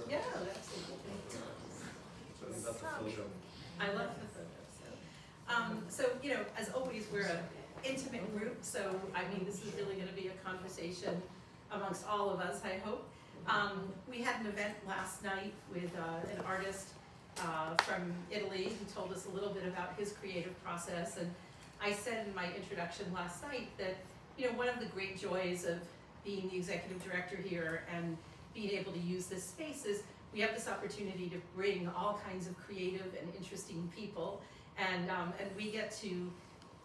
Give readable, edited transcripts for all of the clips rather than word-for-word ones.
Yeah, absolutely. Something about the photo. I love the photo. So you know, as always, we're an intimate group. So I mean, this is really going to be a conversation amongst all of us, I hope. We had an event last night with an artist from Italy who told us a little bit about his creative process. And I said in my introduction last night that, you know, one of the great joys of being the executive director here and being able to use this space is we have this opportunity to bring all kinds of creative and interesting people, and we get to,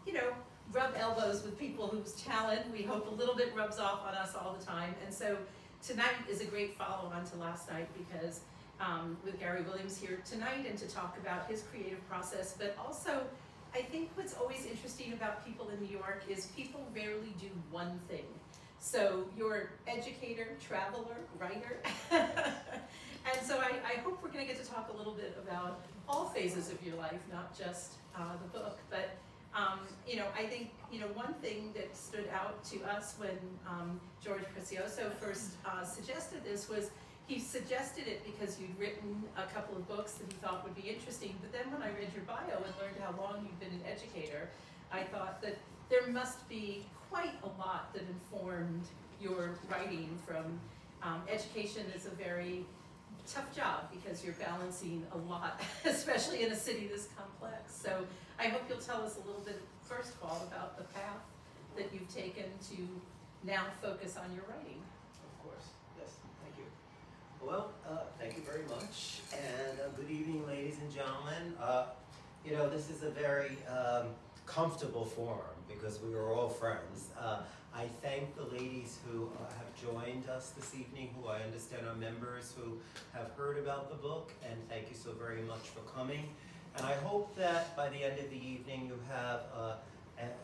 you know, rub elbows with people whose talent we hope a little bit rubs off on us all the time. And so tonight is a great follow-on to last night because with Gary Williams here tonight and to talk about his creative process, but also I think what's always interesting about people in New York is people rarely do one thing. So you're educator, traveler, writer, and so I hope we're going to get to talk a little bit about all phases of your life, not just the book. But you know, I think, you know, one thing that stood out to us when George Precioso first suggested this was he suggested it because you'd written a couple of books that he thought would be interesting. But then when I read your bio and learned how long you've been an educator, I thought that there must be quite a lot that informed your writing. From education is a very tough job because you're balancing a lot, especially in a city this complex. So I hope you'll tell us a little bit, first of all, about the path that you've taken to now focus on your writing. Of course, yes, thank you. Well, thank you very much, and good evening, ladies and gentlemen. You know, this is a very comfortable forum because we are all friends. I thank the ladies who have joined us this evening, who I understand are members who have heard about the book, and thank you so very much for coming. And I hope that by the end of the evening you have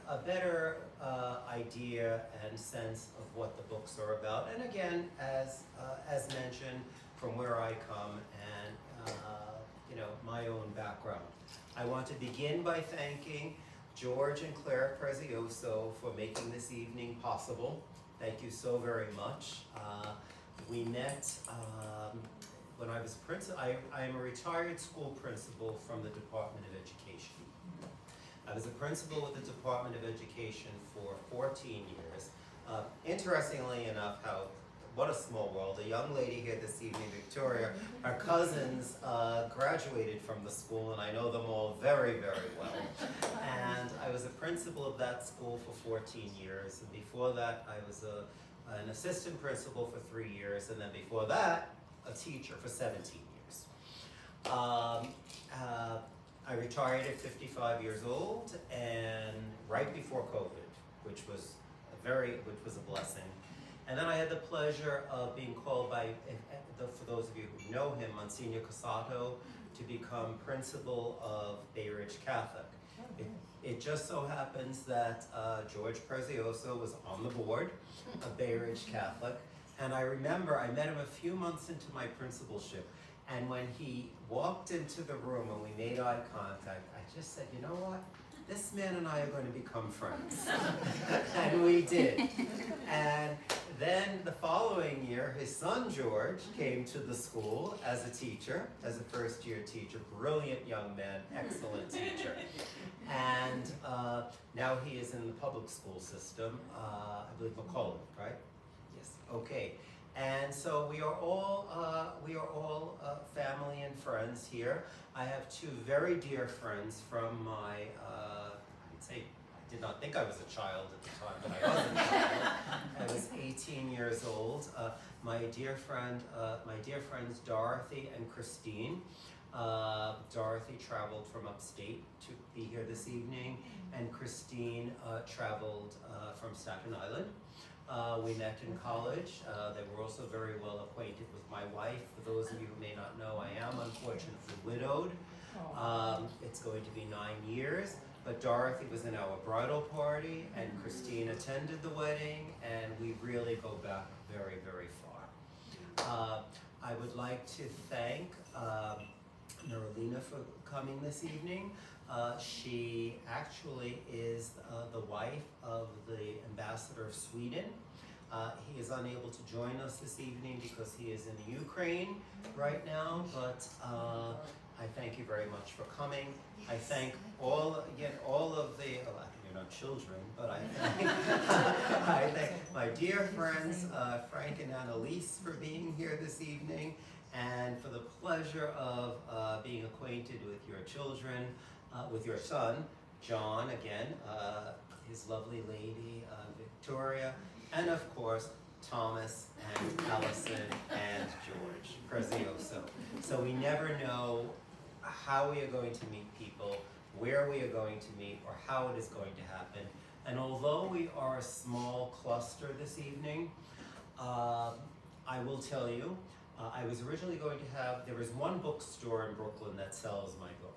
a better idea and sense of what the books are about. And again, as mentioned, from where I come and you know, my own background. I want to begin by thanking George and Claire Prezioso for making this evening possible. Thank you so very much. We met when I was principal. I am a retired school principal from the Department of Education. I was a principal with the Department of Education for 14 years. Interestingly enough, what a small world. A young lady here this evening, Victoria, our cousins graduated from the school, and I know them all very, very well. And I was a principal of that school for 14 years. And before that, I was an assistant principal for 3 years. And then before that, a teacher for 17 years. I retired at 55 years old, and right before COVID, which was a blessing. And then I had the pleasure of being called by, for those of you who know him, Monsignor Casato, to become principal of Bay Ridge Catholic. It just so happens that George Prezioso was on the board of Bay Ridge Catholic, and I remember I met him a few months into my principalship, and when he walked into the room and we made eye contact, I just said, you know what? This man and I are going to become friends. And we did. And then the following year, his son George came to the school as a teacher, as a first-year teacher, brilliant young man, excellent teacher. And now he is in the public school system, I believe McCullough, right? Yes. Okay. And so we are all family and friends here. I have two very dear friends from my, I'd say, I did not think I was a child at the time, but I was a child. I was 18 years old. My dear friends Dorothy and Christine. Dorothy traveled from upstate to be here this evening, and Christine traveled from Staten Island. We met in college. They were also very well acquainted with my wife. For those of you who may not know, I am unfortunately widowed. It's going to be 9 years, but Dorothy was in our bridal party, and Christine attended the wedding, and we really go back very, very far. I would like to thank Nerolina for coming this evening. She actually is the wife of the ambassador of Sweden. He is unable to join us this evening because he is in the Ukraine right now, but I thank you very much for coming. I thank all of the, you're not children, but I thank, I thank my dear friends, Frank and Annalise, for being here this evening, and for the pleasure of being acquainted with your children, with your son, John, again, his lovely lady, Victoria, and of course, Thomas and Allison and George Prezioso. So we never know how we are going to meet people, where we are going to meet, or how it is going to happen. And although we are a small cluster this evening, I will tell you, I was originally going to have, there is one bookstore in Brooklyn that sells my book.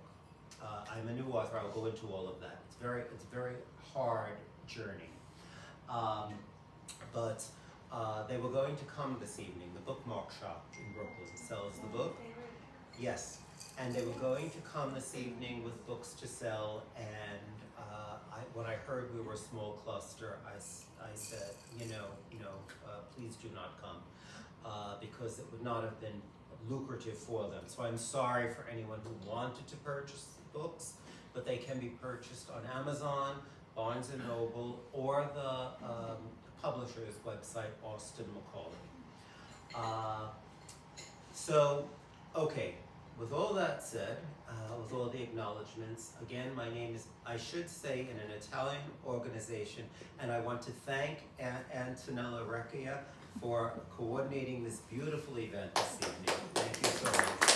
I'm a new author, I'll go into all of that. It's a very hard journey. But they were going to come this evening. The Bookmark Shop in Brooklyn sells the book. Yes, and they were going to come this evening with books to sell, and when I heard we were a small cluster, I said, please do not come, because it would not have been lucrative for them. So I'm sorry for anyone who wanted to purchase books, but they can be purchased on Amazon, Barnes & Noble, or the publisher's website, Austin Macaulay. Okay, with all that said, with all the acknowledgements, again, my name is, I should say, in an Italian organization, and I want to thank Antonella Recchia for coordinating this beautiful event this evening. Thank you so much.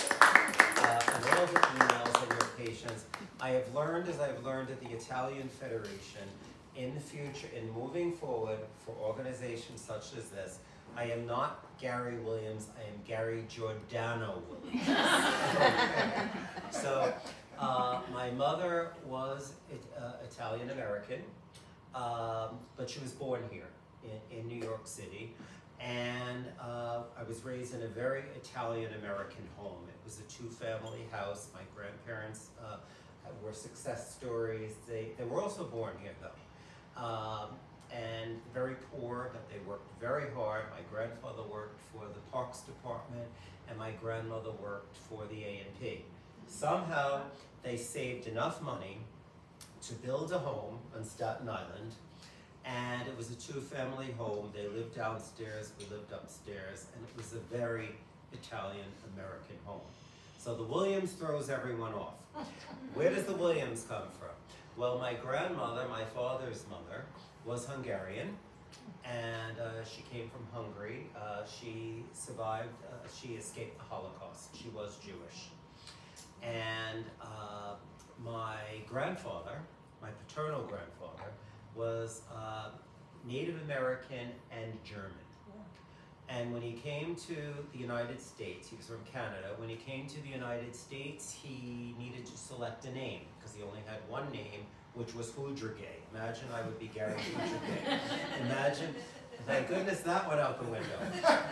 And all the emails and your patience. I have learned, as I've learned at the Italian Federation, in the future, in moving forward for organizations such as this, I am not Gary Williams, I am Gary Giordano Williams. Okay. So, my mother was Italian-American, but she was born here in New York City. And I was raised in a very Italian-American home. It was a two-family house. My grandparents were success stories. They were also born here, though. And very poor, but they worked very hard. My grandfather worked for the Parks Department, and my grandmother worked for the A&P. Somehow, they saved enough money to build a home on Staten Island, and it was a two-family home. They lived downstairs, we lived upstairs, and it was a very Italian-American home. So the Williams throws everyone off. Where does the Williams come from? Well, my grandmother, my father's mother, was Hungarian, and she came from Hungary. She survived, she escaped the Holocaust. She was Jewish. And my grandfather, my paternal grandfather, was Native American and German. And when he came to the United States, he was from Canada, when he came to the United States, he needed to select a name, because he only had one name, which was Hudrigay. Imagine I would be Gary Hudrigay. Imagine, thank goodness that went out the window.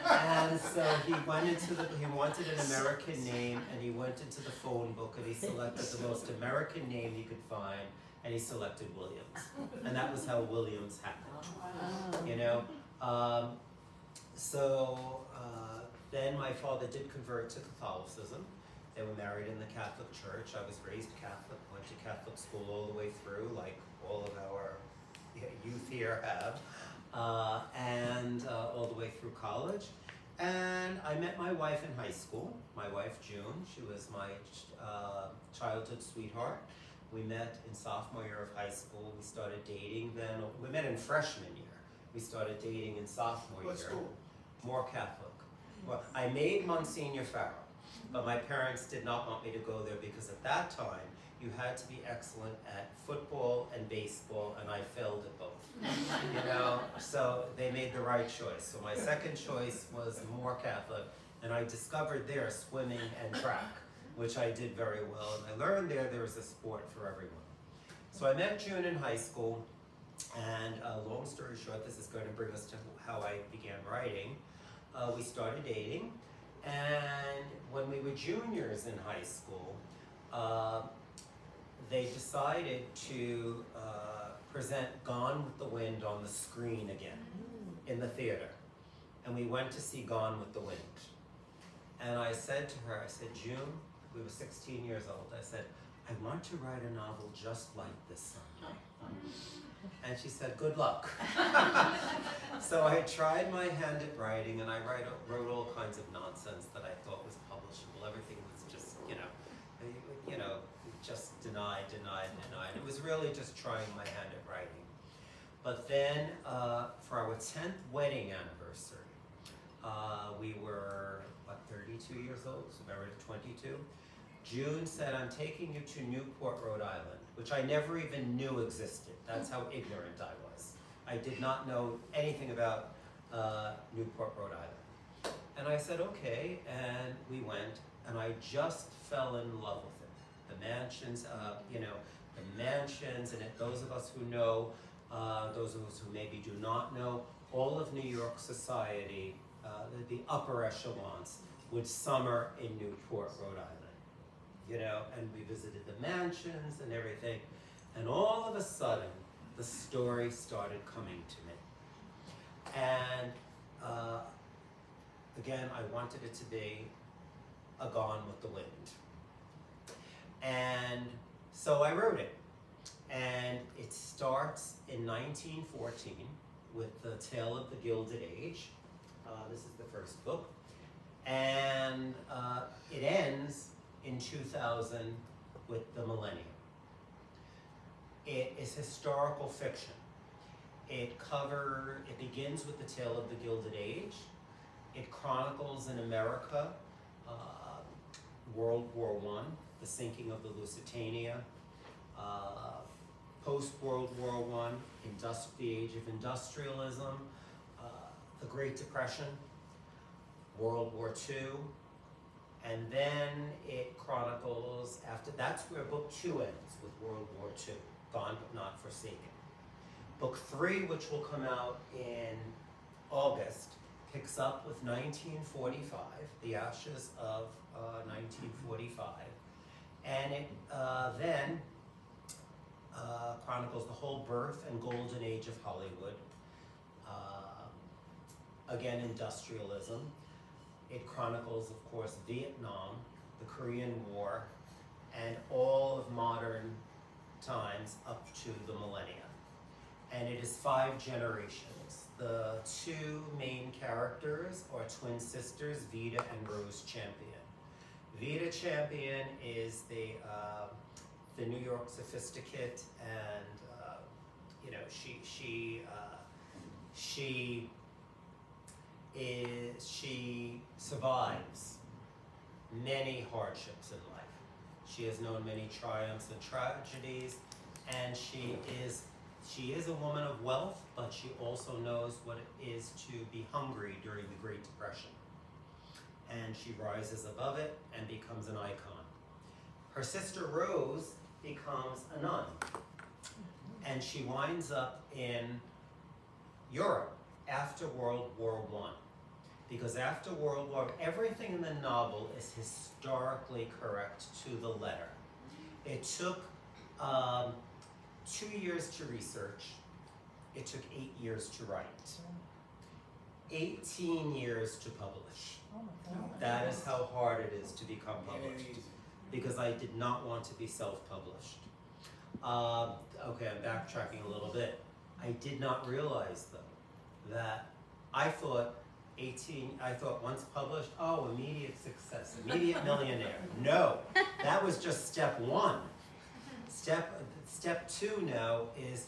And so he went into he wanted an American name, and he went into the phone book, and he selected the most American name he could find, and he selected Williams. And that was how Williams happened, you know? Then my father did convert to Catholicism. They were married in the Catholic Church. I was raised Catholic, went to Catholic school all the way through, like all of our youth here have, and all the way through college. And I met my wife in high school, my wife June. She was my childhood sweetheart. We met in sophomore year of high school. We started dating then. We met in freshman year. We started dating in sophomore year. What school? More Catholic. Well, I made Monsignor Farrell, but my parents did not want me to go there because at that time, you had to be excellent at football and baseball, and I failed at both. You know, so they made the right choice. So my second choice was more Catholic, and I discovered there swimming and track, which I did very well, and I learned there was a sport for everyone. So I met June in high school, and long story short, this is going to bring us to how I began writing. We started dating, and when we were juniors in high school, they decided to present Gone with the Wind on the screen again. in the theater, and we went to see Gone with the Wind. And I said to her, I said, June, we were 16 years old, I said, I want to write a novel just like this someday. And she said, good luck. So I tried my hand at writing, and I wrote all kinds of nonsense that I thought was publishable. Everything was just, just denied. It was really just trying my hand at writing. But then, for our 10th wedding anniversary, we were, 32 years old, so married at 22. June said, I'm taking you to Newport, Rhode Island, which I never even knew existed. That's how ignorant I was. I did not know anything about Newport, Rhode Island. And I said, okay, and we went, and I just fell in love with it. The mansions, the mansions, and those of us who know, those of us who maybe do not know, all of New York society, the upper echelons, would summer in Newport, Rhode Island. And we visited the mansions and everything. And all of a sudden, the story started coming to me. And again, I wanted it to be a Gone with the Wind. And so I wrote it. And it starts in 1914 with The Tale of the Gilded Age. This is the first book. And it ends in 2000 with the millennium. It is historical fiction. It begins with the tale of the Gilded Age. It chronicles in America World War I, the sinking of the Lusitania, post-World War I, the age of industrialism, the Great Depression, World War II, and then it chronicles after, that's where book 2 ends, with World War II, Gone but Not Forsaken. Book 3, which will come out in August, picks up with 1945, the ashes of 1945, and it then chronicles the whole birth and golden age of Hollywood, again industrialism. It chronicles, of course, Vietnam, the Korean War, and all of modern times up to the millennium. And it is 5 generations. The 2 main characters are twin sisters, Vida and Rose Champion. Vida Champion is the New York sophisticate, and she survives many hardships in life. She has known many triumphs and tragedies, and she is a woman of wealth, but she also knows what it is to be hungry during the Great Depression. And she rises above it and becomes an icon. Her sister Rose becomes a nun, and she winds up in Europe after World War I. Because after World War, everything in the novel is historically correct to the letter. It took 2 years to research. It took 8 years to write. 18 years to publish. Oh my God. That is how hard it is to become published. Because I did not want to be self-published. Okay, I'm backtracking a little bit. I did not realize, though, that I thought once published, oh, immediate success, immediate millionaire. No, that was just step 1. Step 2 now is,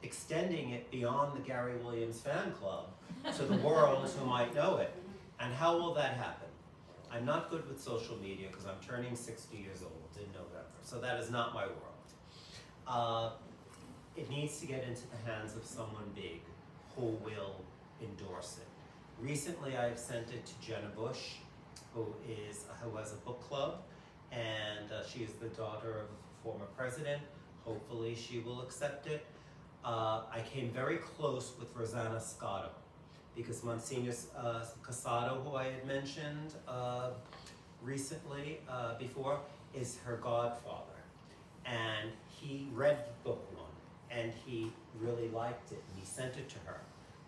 extending it beyond the Gary Williams fan club to the world who might know it. And how will that happen? I'm not good with social media because I'm turning 60 years old in November, so that is not my world. It needs to get into the hands of someone big who will endorse it. Recently, I've sent it to Jenna Bush, who has a book club, and she is the daughter of a former president. Hopefully, she will accept it. I came very close with Rosanna Scotto, because Monsignor Casado, who I had mentioned recently before, is her godfather. And he read book 1, and he really liked it, and he sent it to her,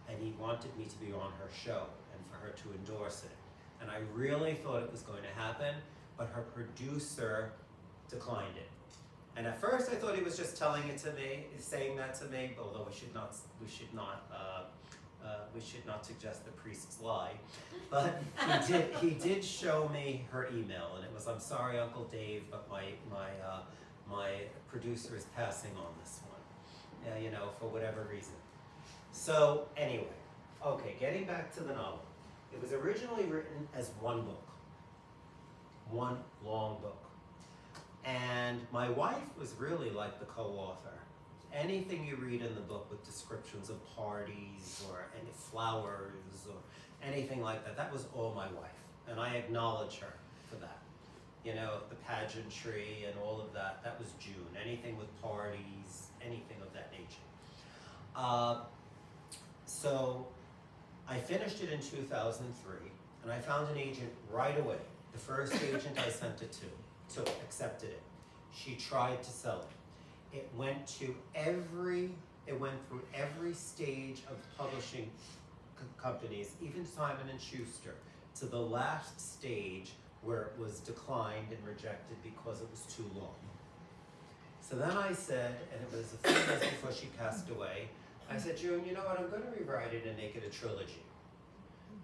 and he wanted me to be on her show and for her to endorse it. And I really thought it was going to happen, but her producer declined it. And at first I thought he was just telling it to me, saying that to me, although we should not suggest the priests lie. But he did show me her email, and it was, "I'm sorry, Uncle Dave, but my producer is passing on this one, you know, for whatever reason." So anyway, okay, getting back to the novel. It was originally written as one book, one long book. And my wife was really like the co-author. Anything you read in the book with descriptions of parties or any flowers or anything like that, that was all my wife. And I acknowledge her for that. You know, the pageantry and all of that, that was June. Anything with parties, anything of that nature. So I finished it in 2003, and I found an agent right away. The first agent I sent it to accepted it. She tried to sell it. It went through every stage of publishing companies, even Simon & Schuster, to the last stage where it was declined and rejected because it was too long. So then I said, and it was a few months before she passed away, I said, "June, you know what, I'm going to rewrite it and make it a trilogy."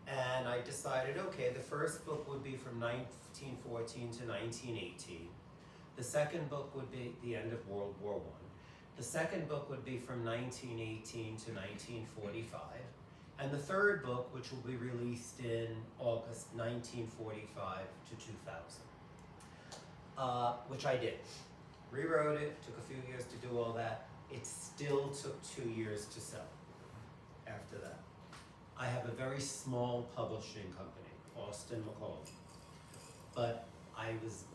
And I decided, okay, the first book would be from 1914 to 1918. The second book would be the end of World War I. The second book would be from 1918 to 1945. And the third book, which will be released in August 1945 to 2000, which I did. Rewrote it, took a few years to do all that. It still took 2 years to sell after that. I have a very small publishing company, Austin McCall, but I was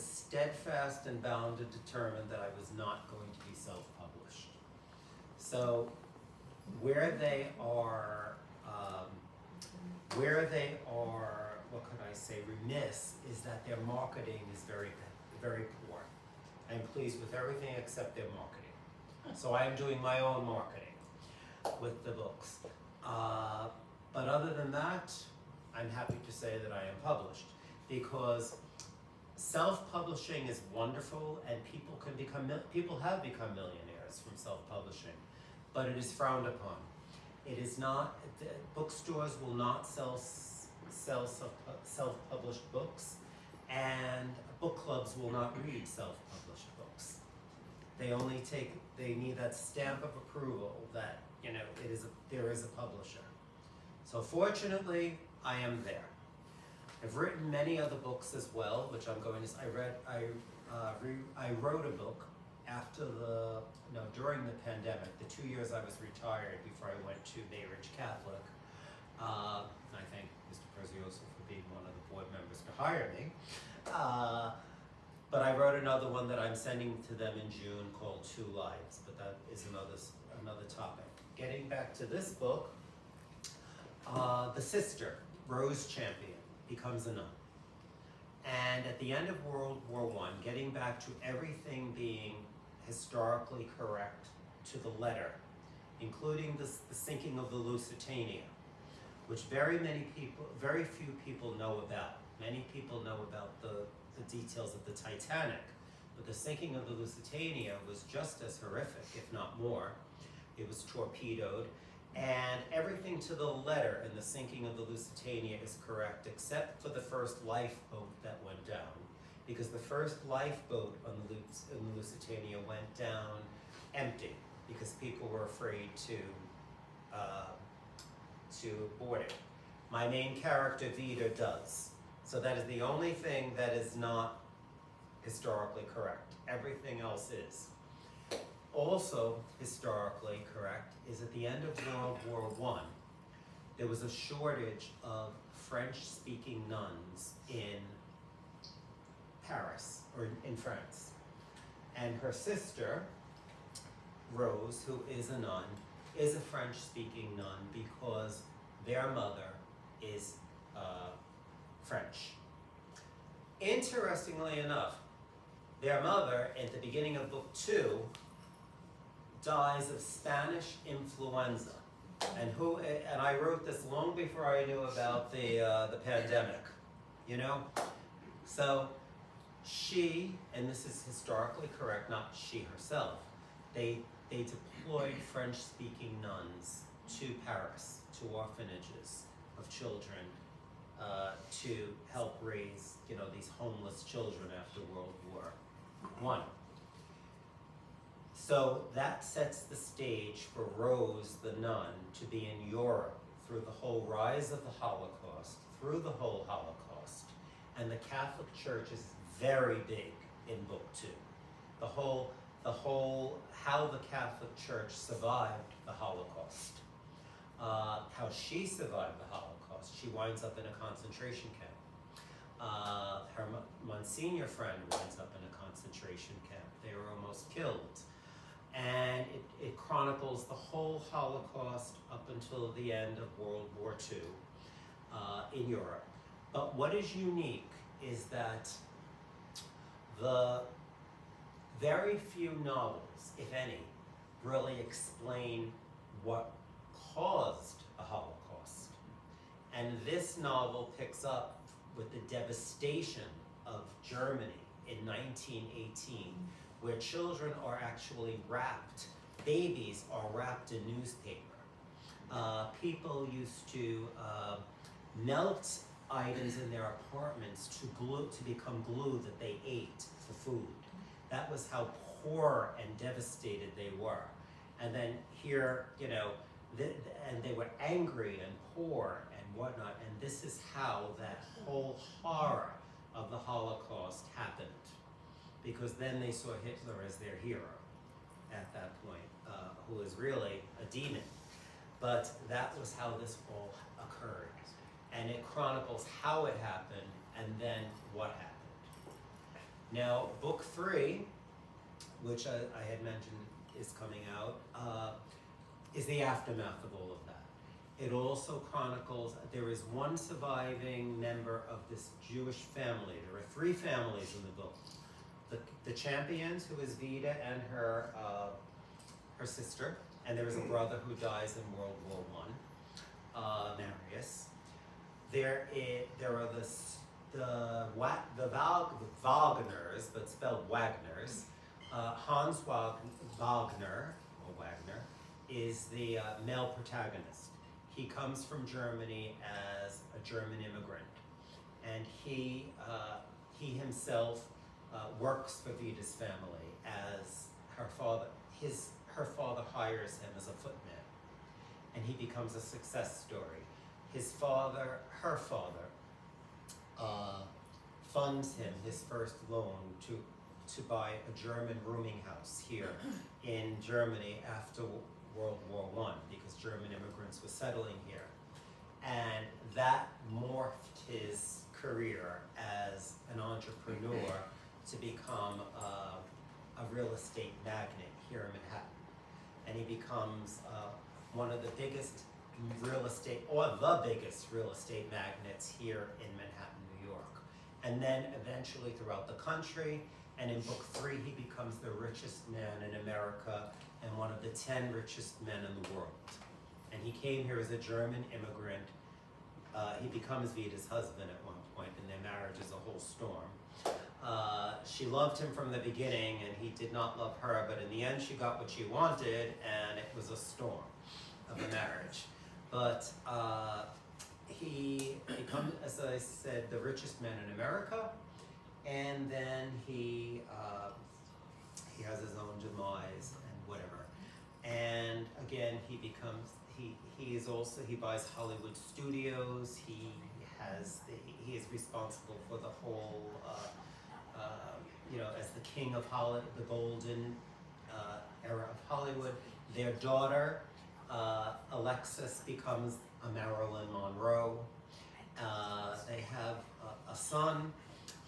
steadfast and bound and determined that I was not going to be self-published. So where they are, what could I say, remiss, is that their marketing is very, very poor. I'm pleased with everything except their marketing. So I am doing my own marketing with the books. But other than that, I'm happy to say that I am published, because self-publishing is wonderful, and people have become millionaires from self-publishing, but it is frowned upon. It is not. Bookstores will not sell self-published books, and book clubs will not read self-published books. They need that stamp of approval that, you know, there is a publisher. So fortunately, I am there. I've written many other books as well, which I'm going to. I wrote a book during the pandemic, the 2 years I was retired before I went to Mayridge Catholic. I thank Mr. Prezioso for being one of the board members to hire me. But I wrote another one that I'm sending to them in June called Two Lives, but that is another topic. Getting back to this book, the sister, Rose Champion, becomes a nun. And at the end of World War I, getting back to everything being historically correct to the letter, including the sinking of the Lusitania, which very few people know about. Many people know about the details of the Titanic, but the sinking of the Lusitania was just as horrific, if not more. It was torpedoed, and everything to the letter in the sinking of the Lusitania is correct, except for the first lifeboat that went down, because the first lifeboat on the Lusitania went down empty, because people were afraid to board it. My main character, Vida, does. So that is the only thing that is not historically correct. Everything else is. Also historically correct is at the end of World War I, there was a shortage of French-speaking nuns in Paris, or in France. And her sister, Rose, who is a nun, is a French-speaking nun because their mother is French. Interestingly enough, their mother, at the beginning of book 2, dies of Spanish influenza. And I wrote this long before I knew about the pandemic, you know? So she, and this is historically correct, not she herself, they deployed French-speaking nuns to Paris, to orphanages of children, to help raise, you know, these homeless children after World War I. So that sets the stage for Rose the nun to be in Europe through the whole rise of the Holocaust, through the whole Holocaust. And the Catholic Church is very big in Book 2. The whole, how the Catholic Church survived the Holocaust. How she survived the Holocaust. She winds up in a concentration camp. Her Monsignor friend winds up in a concentration camp. They were almost killed. And it chronicles the whole Holocaust up until the end of World War II in Europe. But what is unique is that the very few novels, if any, really explain what caused a Holocaust. And this novel picks up with the devastation of Germany in 1918, where children are actually wrapped, babies are wrapped in newspaper. People used to melt items in their apartments to become glue that they ate for food. That was how poor and devastated they were. And then here, you know, and they were angry and poor and whatnot, and this is how that whole horror of the Holocaust happened. Because then they saw Hitler as their hero at that point, who was really a demon. But that was how this all occurred. And it chronicles how it happened and then what happened. Now, book 3, which I had mentioned is coming out, is the aftermath of all of that. It also chronicles, there is one surviving member of this Jewish family. There are 3 families in the book. The Champions, who is Vida, and her sister, and there is a brother who dies in World War I, Marius. There are the Wagners, but spelled Wagners. Hans Wagner, or Wagner, is the male protagonist. He comes from Germany as a German immigrant, and he himself works for Vida's family as her father. Her father hires him as a footman, and he becomes a success story. Her father, funds him his first loan to buy a German rooming house here in Germany after World War I, because German immigrants were settling here. And that morphed his career as an entrepreneur to become a real estate magnate here in Manhattan. And he becomes one of the biggest real estate, or the biggest real estate magnates here in Manhattan, New York. And then eventually throughout the country, and in book 3, he becomes the richest man in America and one of the 10 richest men in the world. And he came here as a German immigrant. He becomes Vida's husband at one point, and their marriage is a whole storm. She loved him from the beginning, and he did not love her, but in the end she got what she wanted, and it was a storm of a marriage. But he becomes, as I said, the richest man in America, and then he has his own demise and whatever. And again, he buys Hollywood studios. He is responsible for the whole, as the king of Hollywood, the golden era of Hollywood. Their daughter, Alexis, becomes a Marilyn Monroe. They have a son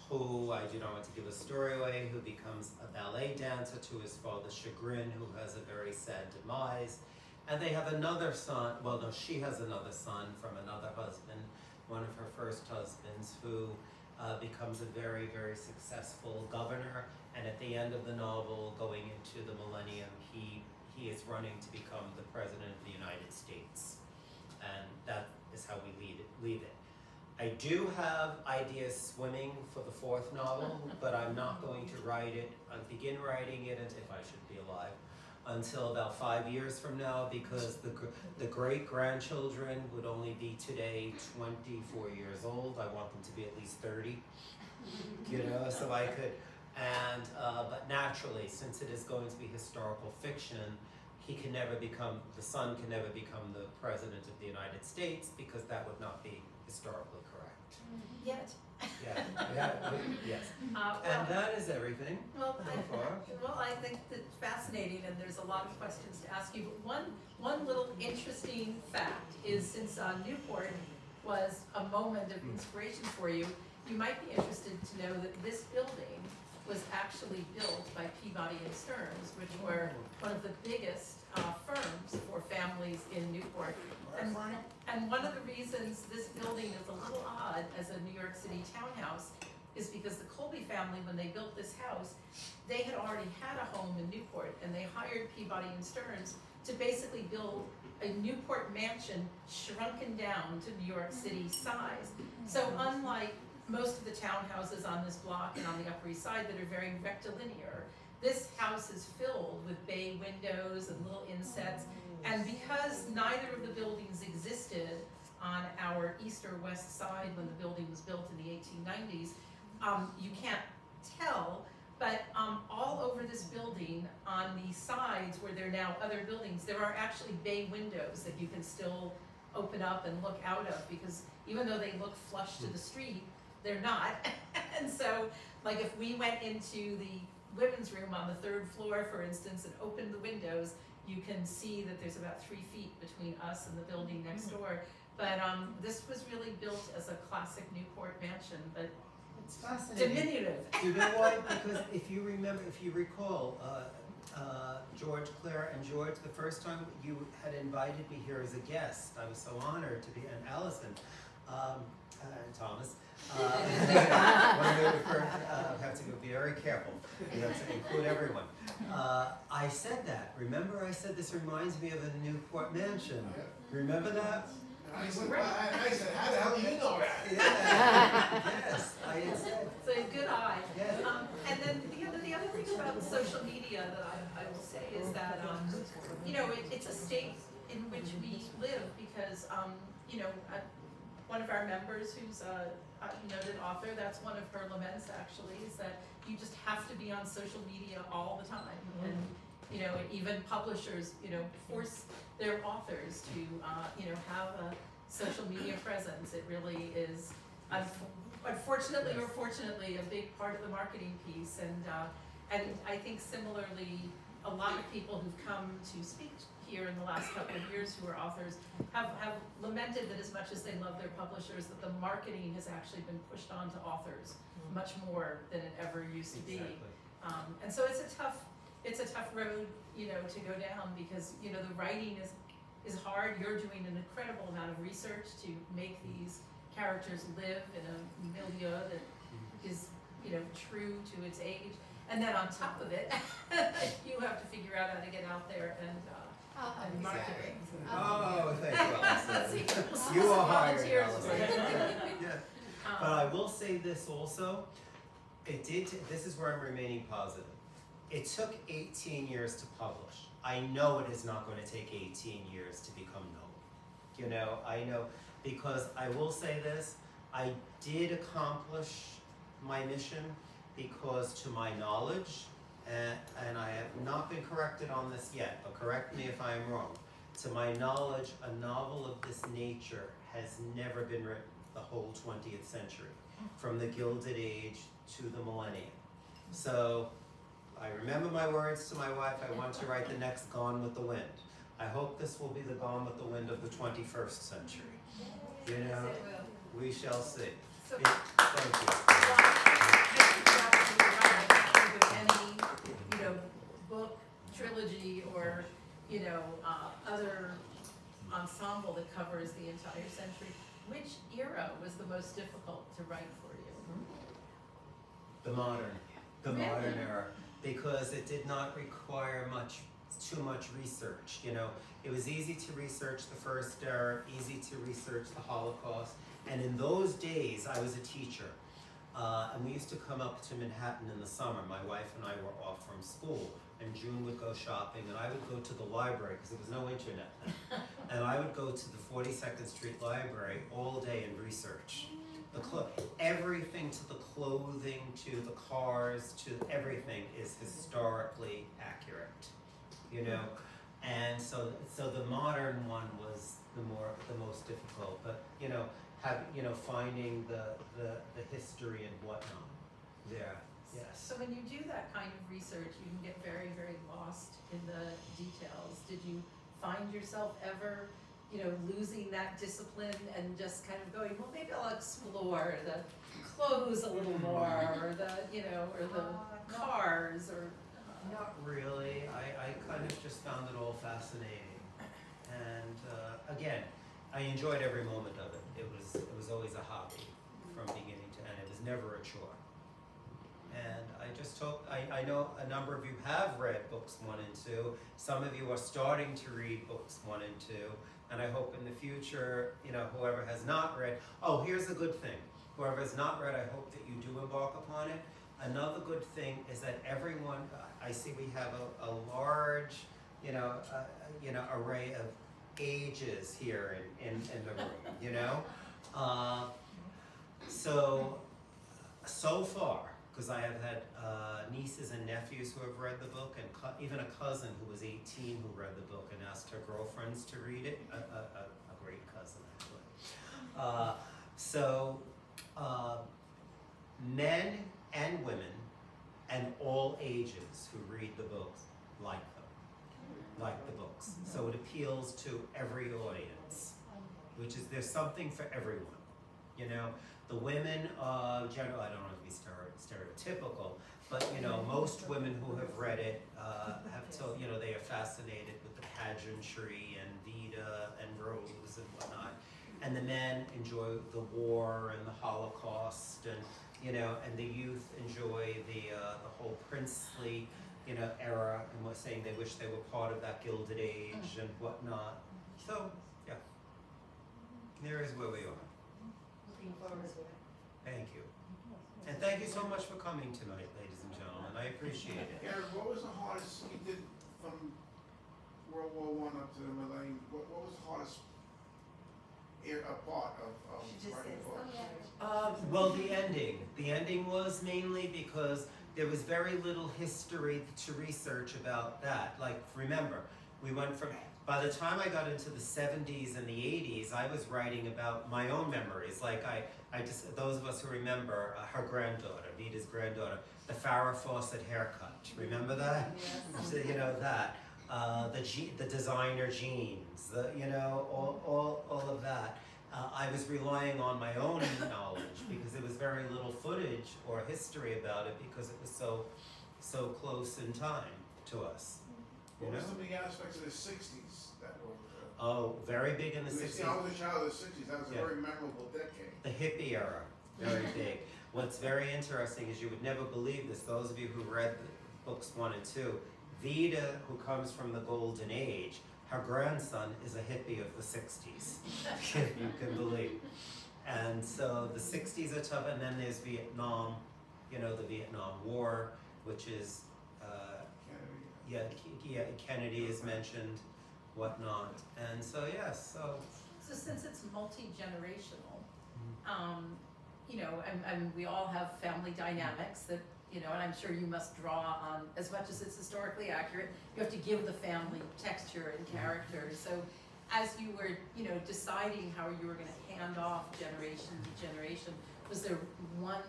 who, I do not want to give a story away, who becomes a ballet dancer to his father's chagrin, who has a very sad demise. And they have another son, well no, she has another son from another husband, one of her first husbands, who becomes a very, very successful governor. And at the end of the novel, going into the millennium, he he is running to become the President of the United States. And that is how we leave it. I do have ideas swimming for the 4th novel, but I'm not going to write it, begin writing it, if I should be alive, until about 5 years from now, because the great-grandchildren would only be today 24 years old. I want them to be at least 30, you know, so I could, and, but naturally, since it is going to be historical fiction, he can never become, the son can never become the President of the United States, because that would not be historically correct. Yet. Yes. Well, And that is everything well, so far. Well, I think that's fascinating, and there's a lot of questions to ask you. But one little interesting fact is, since Newport was a moment of inspiration for you, you might be interested to know that this building was actually built by Peabody and Stearns, which were one of the biggest firms for families in Newport. And one of the reasons this building is a little odd as a New York City townhouse is because the Colby family, when they built this house, they had already had a home in Newport, and they hired Peabody and Stearns to basically build a Newport mansion shrunken down to New York City size. So unlike most of the townhouses on this block and on the Upper East Side that are very rectilinear, this house is filled with bay windows and little insets. And because neither of the buildings existed on our east or west side when the building was built in the 1890s, you can't tell, but all over this building, on the sides where there are now other buildings, there are actually bay windows that you can still open up and look out of, because even though they look flush to the street, they're not. And so, like, if we went into the women's room on the 3rd floor, for instance, and opened the windows, you can see that there's about 3 feet between us and the building next door. But this was really built as a classic Newport mansion, but it's fascinating. Diminutive. You know why? Because if you recall, George, Claire, and George, the first time you had invited me here as a guest, I was so honored to be, and Allison, and Thomas, when we first have to be very careful, you have to include everyone. I said that. Remember, I said this reminds me of a Newport mansion. Remember that? I said, how the hell do you know that? Yeah. Yes, I had said. It's a good eye. Yes. And then the other thing about social media that I will say is that, you know, it's a state in which we live, because, you know, one of our members who's a noted author, that's one of her laments actually, is that you just have to be on social media all the time. And, you know, even publishers, you know, force their authors to, you know, have a social media presence. It really is, unfortunately or fortunately, a big part of the marketing piece. And I think similarly, a lot of people who've come to speak here in the last couple of years who are authors have lamented that as much as they love their publishers, that the marketing has actually been pushed on to authors much more than it ever used to be. Exactly. And so it's a tough road, you know, to go down, because, you know, the writing is hard. You're doing an incredible amount of research to make these characters live in a milieu that is, you know, true to its age. And then on top of it, you have to figure out how to get out there and market it. Oh, thank you, Allison. We'll see You some are hired, volunteers. Allison. Yeah. But I will say this also, this is where I'm remaining positive. It took 18 years to publish. I know it is not going to take 18 years to become known. You know, I know, because I will say this, I did accomplish my mission, because to my knowledge, and I have not been corrected on this yet, but correct me if I am wrong, to my knowledge, a novel of this nature has never been written the whole 20th century, from the Gilded Age to the millennium. So I remember my words to my wife, I want to write the next Gone with the Wind. I hope this will be the Gone with the Wind of the 21st century. You know, we shall see. So, Thank you. Any, you know, book, trilogy, or, you know, other ensemble that covers the entire century, which era was the most difficult to write for you? The modern era, because it did not require much too much research. You know, it was easy to research the First Era, easy to research the Holocaust, and in those days I was a teacher. And we used to come up to Manhattan in the summer. My wife and I were off from school, and June would go shopping, and I would go to the library, because there was no internet then. And I would go to the 42nd Street Library all day and research. Everything, to the clothing, to the cars, to everything is historically accurate, you know? And so the modern one was the most difficult, but, you know, finding the history and whatnot there. Yes. So when you do that kind of research, you can get very, very lost in the details. Did you find yourself ever, you know, losing that discipline and just kind of going, well, maybe I'll explore the clothes a little more, or the, you know, or the cars, or... Not really. I kind of just found it all fascinating. And again, I enjoyed every moment of it. It was always a hobby from beginning to end. It was never a chore. And I just hope, I know a number of you have read books 1 and 2. Some of you are starting to read books 1 and 2. And I hope in the future, you know, whoever has not read, oh, here's a good thing. Whoever has not read, I hope that you do embark upon it. Another good thing is that everyone, I see we have a large, array of ages here in the room, you know? So far, because I have had nieces and nephews who have read the book, and even a cousin who was 18 who read the book and asked her girlfriends to read it, a great cousin actually. Men and women and all ages who read the books like the books. So it appeals to every audience, which is, there's something for everyone. You know, the women, generally, I don't want to be stereotypical, but you know, most women who have read it have told, you know, they are fascinated with the pageantry and Vita and Rose and whatnot. And the men enjoy the war and the Holocaust, and you know, and the youth enjoy the whole princely, you know, era, and was saying they wish they were part of that Gilded Age and whatnot. So, yeah, there is where we are. Looking forward to it. Thank you. And thank you so much for coming tonight, ladies and gentlemen. I appreciate it. Eric, what was the hardest you did from World War I up to the millennium? What was the hardest part of writing the book? Well, the ending. The ending was mainly because there was very little history to research about that. Like, remember, we went from, by the time I got into the 70s and the 80s, I was writing about my own memories. Like, I just, those of us who remember her granddaughter, Vita's granddaughter, the Farrah Fawcett haircut. Remember that? Yes. So, you know, that. The designer jeans, you know, all of that. I was relying on my own knowledge because there was very little footage or history about it because it was so close in time to us. What were some of the aspects of the 60s that were? Oh, very big in the 60s. I was a child of the 60s. That was a very memorable decade. The hippie era, very big. What's very interesting is you would never believe this. Those of you who read the books 1 and 2, Vita, who comes from the Golden Age, her grandson is a hippie of the 60s, if you can believe. And so the 60s are tough, and then there's Vietnam, you know, the Vietnam War, which is, Kennedy is mentioned, whatnot. And so, yes, so. So since it's multi-generational, you know, and we all have family dynamics that, you know, and I'm sure you must draw on, as much as it's historically accurate, you have to give the family texture and character. So as you were, you know, deciding how you were going to hand off generation to generation, was there one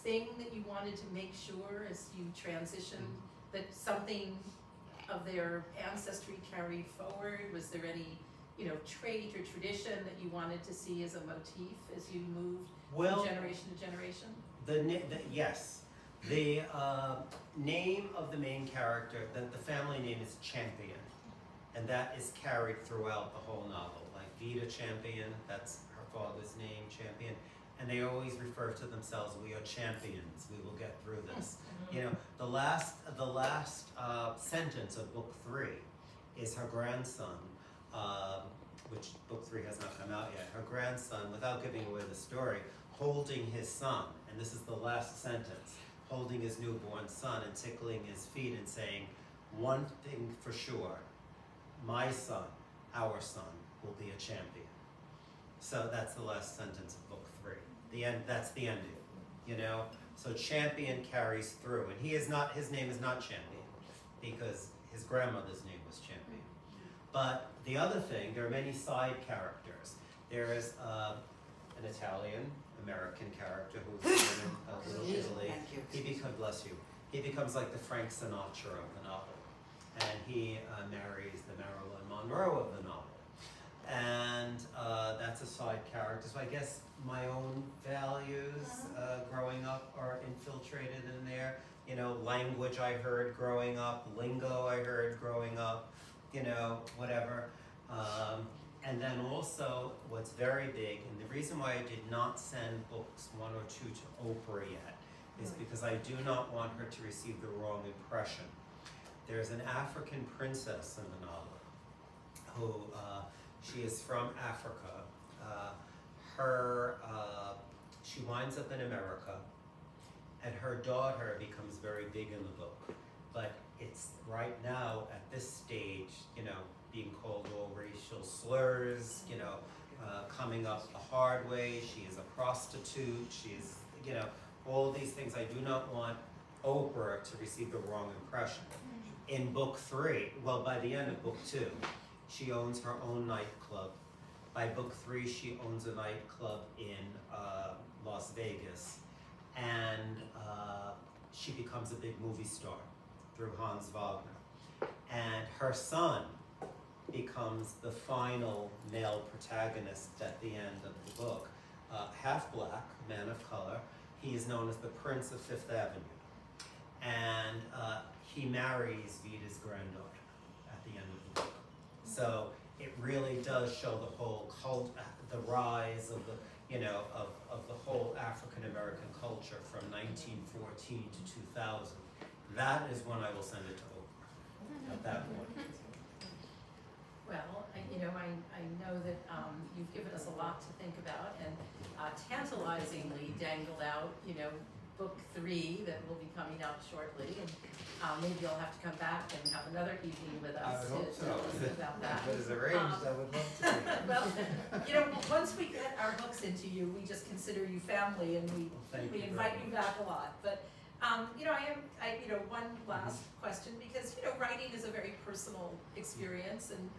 thing that you wanted to make sure as you transitioned that something of their ancestry carried forward? Was there any, you know, trait or tradition that you wanted to see as a motif as you moved from generation to generation? Yes. The name of the main character, the family name is Champion, and that is carried throughout the whole novel. Like Vita Champion, that's her father's name, Champion. and they always refer to themselves, we are champions, we will get through this. You know, the last sentence of book 3 is her grandson, which book 3 has not come out yet, her grandson, without giving away the story, holding his son, and this is the last sentence, holding his newborn son and tickling his feet and saying, one thing for sure, my son, our son, will be a champion. So that's the last sentence of book 3. The end, that's the ending, you know? So champion carries through, and his name is not Champion, because his grandmother's name was Champion. But the other thing, there are many side characters. There is an Italian-American character who's in Little Italy. He becomes, bless you, he becomes like the Frank Sinatra of the novel. And he marries the Marilyn Monroe of the novel. And that's a side character. So I guess my own values growing up are infiltrated in there. You know, language I heard growing up, lingo I heard growing up, you know, whatever. And then also, what's very big, and the reason why I did not send books 1 or 2 to Oprah yet, is because I do not want her to receive the wrong impression. There's an African princess in the novel who, she is from Africa. She winds up in America, and her daughter becomes very big in the book. But it's right now, at this stage, you know, being called all racial slurs, you know, coming up the hard way. She is a prostitute. She is, you know, all these things. I do not want Oprah to receive the wrong impression. In book 3, well, by the end of book 2, she owns her own nightclub. By book 3, she owns a nightclub in Las Vegas, and she becomes a big movie star through Hans Wagner. And her son becomes the final male protagonist at the end of the book. Half black, man of color. He is known as the Prince of Fifth Avenue. And he marries Vita's granddaughter at the end of the book. So it really does show the whole the rise of the, you know, of the whole African American culture from 1914 to 2000. That is when I will send it to Oprah at that point. Well, I know that you've given us a lot to think about, and tantalizingly dangled out, you know, book 3 that will be coming out shortly, and maybe you'll have to come back and have another evening with us to tell us about that. If it is arranged, I would love to. Well, you know, once we get our hooks into you, we just consider you family, and we invite you back a lot. But you know, one last question, because, you know, writing is a very personal experience, and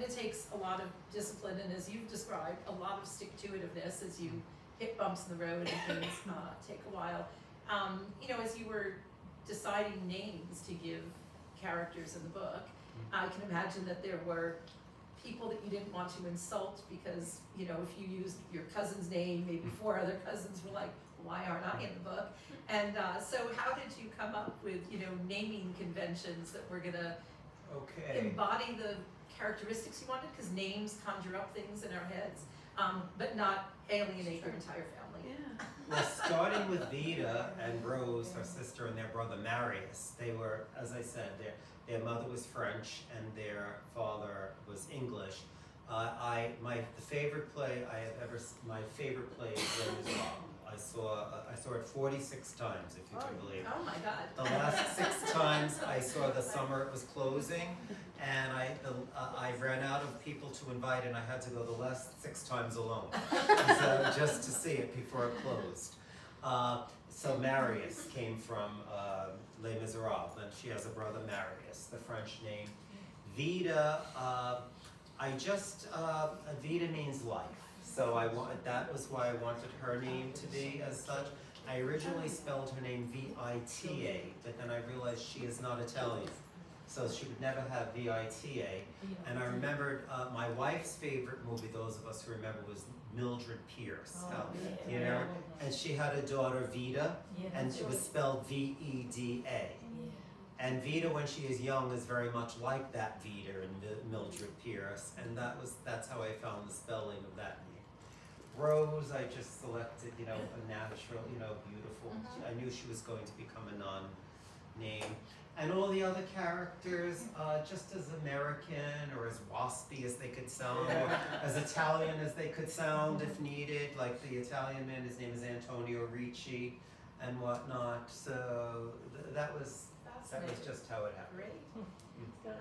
it takes a lot of discipline, and as you've described, a lot of stick-to-itiveness as you hit bumps in the road and things take a while. You know, as you were deciding names to give characters in the book, I can imagine that there were people that you didn't want to insult because, you know, if you used your cousin's name, maybe 4 other cousins were like, why aren't I in the book? And so how did you come up with, you know, naming conventions that were gonna embody the characteristics you wanted? Because names conjure up things in our heads, but not alienate your entire family. Yeah. Well, starting with Vita and Rose, her sister, and their brother Marius, they were, as I said, their mother was French and their father was English. The favorite play I have ever, my favorite play is Les Miserables. I saw it 46 times, if you can believe it. Oh my God. The last 6 times I saw the summer it was closing, and I ran out of people to invite, and I had to go the last 6 times alone, so just to see it before it closed. So Marius came from Les Miserables, and she has a brother Marius, the French name. Vita, Vita means life. So that was why I wanted her name to be as such. I originally spelled her name V-I-T-A, but then I realized she is not Italian. So she would never have V-I-T-A. And I remembered my wife's favorite movie, those of us who remember, was Mildred Pierce. You know? And she had a daughter, Vida, and it was spelled V-E-D-A. And Vida, when she is young, is very much like that Vida and Mildred Pierce, and that's how I found the spelling of that name. Rose, I just selected, you know, a natural, you know, beautiful. I knew she was going to become a non-name. And all the other characters, just as American or as waspy as they could sound, or as Italian as they could sound if needed, like the Italian man, his name is Antonio Ricci and whatnot. So that was just how it happened. Great.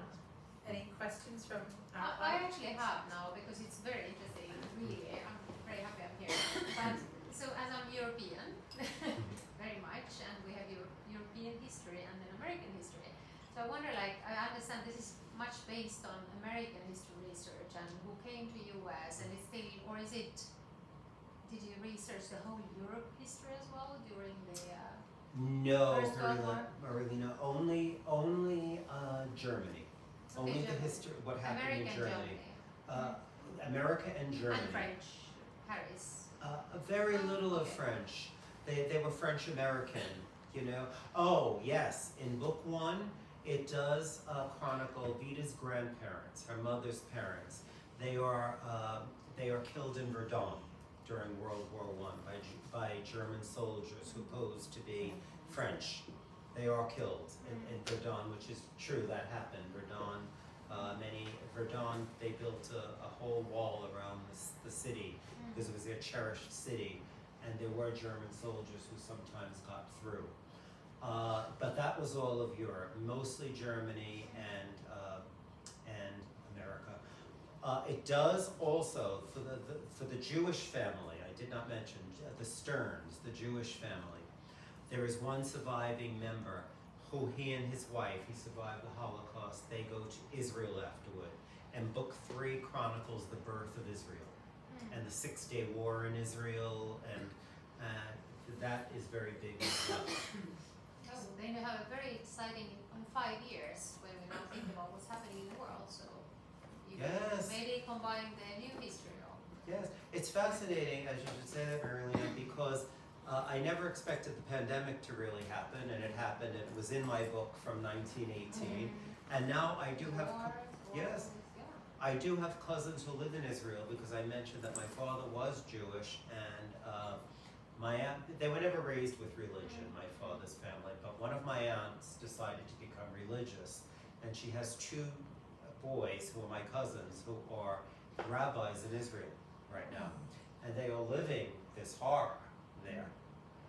Any questions from our I actually have now, because it's very interesting, really. I'm very happy I'm here. But, so as I'm European, very much, and we have European history and then American history. So I wonder, like, I understand this is much based on American history research and who came to US, and it's still, or is it, did you research the whole Europe history as well during the No, First World War? Marlena, only Germany. Okay, Only the Germany. history, what happened American in Germany. America and And Germany. French, Paris. Very little of Okay. French. They were French American, you know. Oh yes, in book 1, it does chronicle Vita's grandparents, her mother's parents. They are killed in Verdun during World War I by German soldiers who posed to be French. They are killed in Verdun, which is true, that happened. Verdun, Verdun, they built a whole wall around the city because it was their cherished city, and there were German soldiers who sometimes got through. But that was all of Europe, mostly Germany and America. It does also, for the Jewish family, I did not mention, the Stearns, the Jewish family. There is one surviving member who he and his wife, he survived the Holocaust, they go to Israel afterward. And book 3 chronicles the birth of Israel and the 6-Day War in Israel, and that is very big as well. Oh, then you have a very exciting 5 years when we now think about what's happening in the world. So you Yes. maybe combine the new history. Yes, it's fascinating, as you should say that, Marilyn, because I never expected the pandemic to really happen, and it happened, and it was in my book from 1918. And now I do have, yes, I do have cousins who live in Israel, because I mentioned that my father was Jewish, and my aunt, they were never raised with religion, my father's family, but one of my aunts decided to become religious, and she has 2 boys who are my cousins who are rabbis in Israel right now, and they are living this horror there,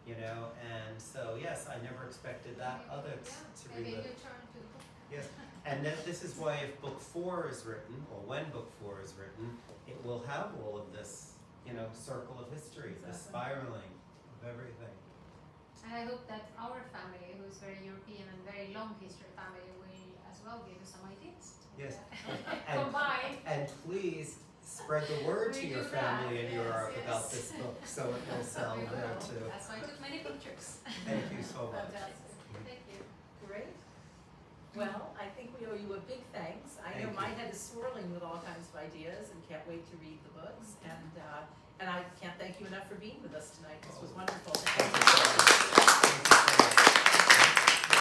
you know, and so yes, I never expected that other to Maybe relive. you turn to. Yes, and that this is why if book 4 is written, or when book 4 is written, it will have all of this, you know, circle of history, the spiraling of everything. And I hope that our family, who is very European and very long history family, will as well give us some ideas. Yes, Combine. and please spread the word to We your do that, family in yes, Europe yes. about this book, so it will sell We there will. too. That's why I took many pictures. Thank you so much. Fantastic. Thank you. Great. Well, I think we owe you a big thanks. I know Thank my you. head is swirling with all kinds of ideas and can't wait to read the books. And I can't thank you enough for being with us tonight. This was wonderful. Thank you so much.